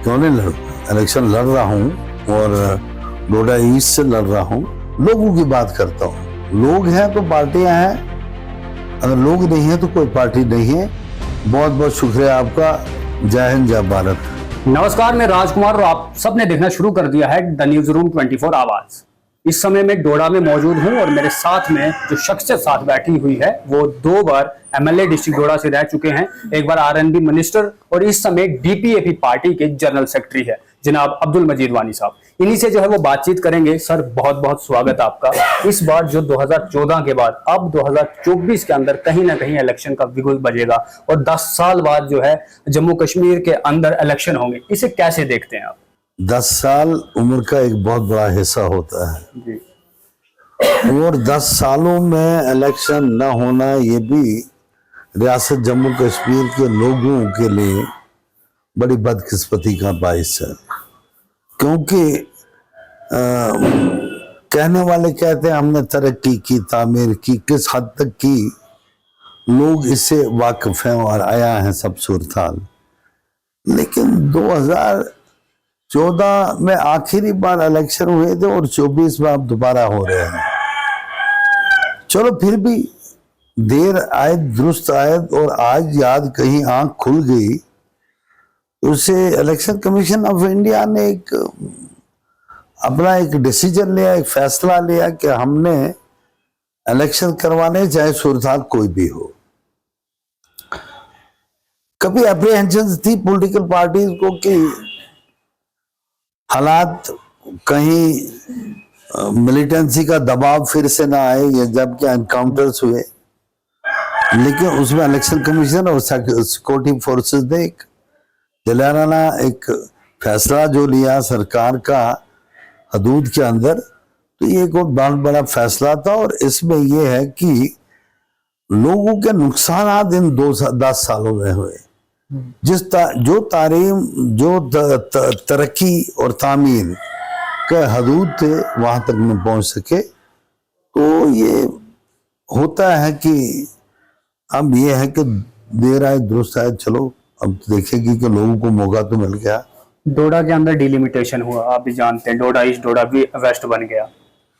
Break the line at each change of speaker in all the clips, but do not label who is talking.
क्यों नहीं लड़ इलेक्शन लड़ रहा हूँ और डोडा ईस्ट से लड़ रहा हूँ। लोगों की बात करता हूँ। लोग हैं तो पार्टियां हैं, अगर लोग नहीं है तो कोई पार्टी नहीं है। बहुत बहुत शुक्रिया आपका। जय हिंद, जय भारत।
नमस्कार, मैं राजकुमार और आप सबने देखना शुरू कर दिया है द न्यूज रूम 24 आवाज। इस समय मैं डोडा में मौजूद हूं और मेरे साथ में जो शख्सियत साथ बैठी हुई है वो 2 बार एमएलए डिस्ट्रिक्ट डोडा से रह चुके हैं, एक बार आरएनबी मिनिस्टर और इस समय डीपीएपी पार्टी के जनरल सेक्रेटरी है जनाब अब्दुल मजीद वानी साहब। इन्हीं से जो है वो बातचीत करेंगे। सर, बहुत बहुत स्वागत आपका। इस बार जो 2014 के बाद अब 2024 के अंदर कहीं ना कहीं इलेक्शन का बिगुल बजेगा और 10 साल बाद जो है जम्मू कश्मीर के अंदर इलेक्शन होंगे, इसे कैसे देखते हैं आप?
10 साल उम्र का एक बहुत बड़ा हिस्सा होता है
जी।
और 10 सालों में इलेक्शन न होना ये भी रियासत जम्मू कश्मीर के लोगों के लिए बड़ी बदकिस्मती का बाइस है। क्योंकि कहने वाले कहते हैं हमने तरक्की की, तामीर की, किस हद तक की, लोग इससे वाकिफ हैं और आया है सब सूरताल। लेकिन 2014 में आखिरी बार इलेक्शन हुए थे और 24 में अब दोबारा हो रहे हैं। चलो फिर भी देर आयत दुरुस्त आयत, और आज याद कहीं आंख खुल गई। उसे इलेक्शन कमीशन ऑफ इंडिया ने अपना एक डिसीजन लिया, एक फैसला लिया कि हमने इलेक्शन करवाने चाहे सूरत कोई भी हो। कभी अप्रीहेंशन थी पॉलिटिकल पार्टीज को कि हालात कहीं मिलिटेंसी का दबाव फिर से ना आए, या जबकि एनकाउंटर्स हुए, लेकिन उसमें इलेक्शन कमीशन और सिक्योरिटी फोर्सेस ने एक दिलाना एक फैसला जो लिया सरकार का हदूद के अंदर, तो ये एक बहुत बड़ा फैसला था। और इसमें यह है कि लोगों के नुकसान इन 10 सालों में हुए। जो तारीम, जो तरक्की और तामीर के हदूद थे वहां तक न पहुंच सके। तो ये होता है कि अब ये है कि देर आए दुरुस्त आए। चलो अब देखेगी कि लोगों को मौका तो मिल गया।
डोडा के अंदर डिलिमिटेशन हुआ, आप भी जानते हैं, डोडा ईस्ट डोडा भी वेस्ट बन गया।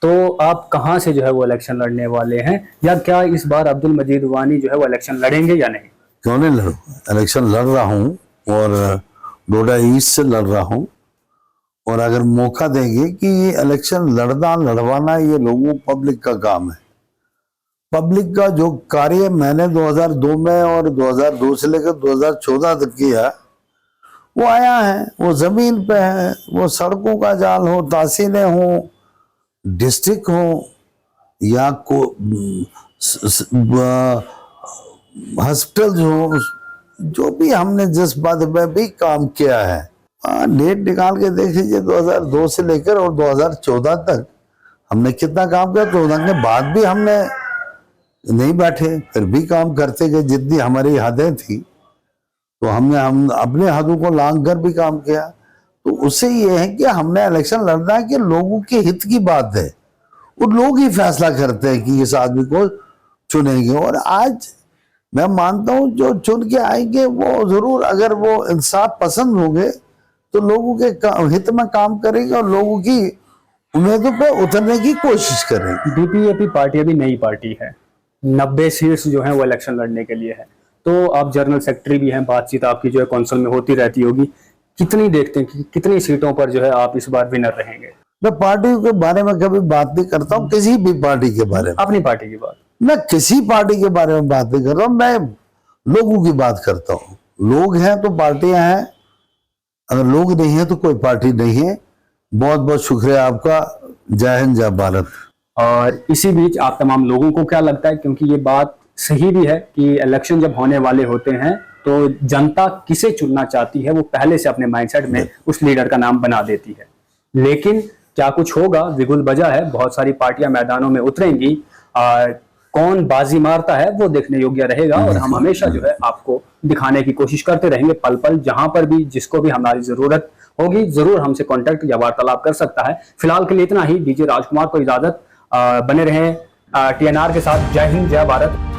तो आप कहां से जो है वो इलेक्शन लड़ने वाले हैं, या क्या इस बार अब्दुल मजीद वानी जो है वो इलेक्शन लड़ेंगे या नहीं?
क्यों नहीं लड़ू, इलेक्शन लड़ रहा हूँ और डोडा ईस्ट से लड़ रहा हूँ। और अगर मौका देंगे कि ये इलेक्शन लड़वाना ये लोगों पब्लिक का काम है। पब्लिक का जो कार्य मैंने 2002 में और 2002 से लेकर 2014 तक किया, वो आया है, वो जमीन पे है। वो सड़कों का जाल हो, तहसीलें हो, डिस्ट्रिक्ट हो, या हॉस्पिटल हो, जो भी हमने जिस बात में भी काम किया है, डेट निकाल के देख लीजिए 2002 से लेकर और 2014 तक हमने कितना काम किया। 14 के बाद भी हमने नहीं बैठे, फिर भी काम करते गए जितनी हमारी हदें थी। तो हम अपने हदों को लांघ कर भी काम किया। तो उससे ये है कि हमने इलेक्शन लड़ना है कि लोगों के हित की बात है, और लोग ही फैसला करते हैं कि इस आदमी को चुनेंगे। और आज मैं मानता हूं जो चुन के आएंगे वो जरूर, अगर वो इंसाफ पसंद होंगे तो लोगों के हित में काम करेंगे और लोगों की उम्मीदों पे उतरने की कोशिश करेंगे।
डीपीएपी पार्टी अभी नई पार्टी है, 90 सीट्स जो है वो इलेक्शन लड़ने के लिए है। तो आप जनरल सेक्रेटरी भी हैं, बातचीत आपकी जो है कौंसिल में होती रहती होगी। कितनी देखते हैं कि कितनी सीटों पर जो है आप इस बार विनर रहेंगे?
मैं पार्टी के बारे में कभी बात नहीं करता हूँ, किसी भी पार्टी के बारे में।
अपनी पार्टी की बात?
मैं किसी पार्टी के बारे में बात नहीं कर रहा हूँ, मैं लोगों की बात करता हूँ। लोग हैं तो पार्टियां हैं, अगर लोग नहीं है तो कोई पार्टी नहीं है। बहुत बहुत शुक्रिया आपका। जय हिंद, जय भारत।
और इसी बीच आप तमाम लोगों को क्या लगता है, क्योंकि ये बात सही भी है कि इलेक्शन जब होने वाले होते हैं तो जनता किसे चुनना चाहती है वो पहले से अपने माइंडसेट में उस लीडर का नाम बना देती है। लेकिन क्या कुछ होगा, बिगुल बजा है, बहुत सारी पार्टियां मैदानों में उतरेंगी। कौन बाजी मारता है वो देखने योग्य रहेगा, और हम हमेशा जो है आपको दिखाने की कोशिश करते रहेंगे। पल पल जहां पर भी जिसको भी हमारी जरूरत होगी जरूर हमसे कांटेक्ट या वार्तालाप कर सकता है। फिलहाल के लिए इतना ही। डीजे राजकुमार को इजाजत। बने रहें टीएनआर के साथ। जय हिंद, जय भारत।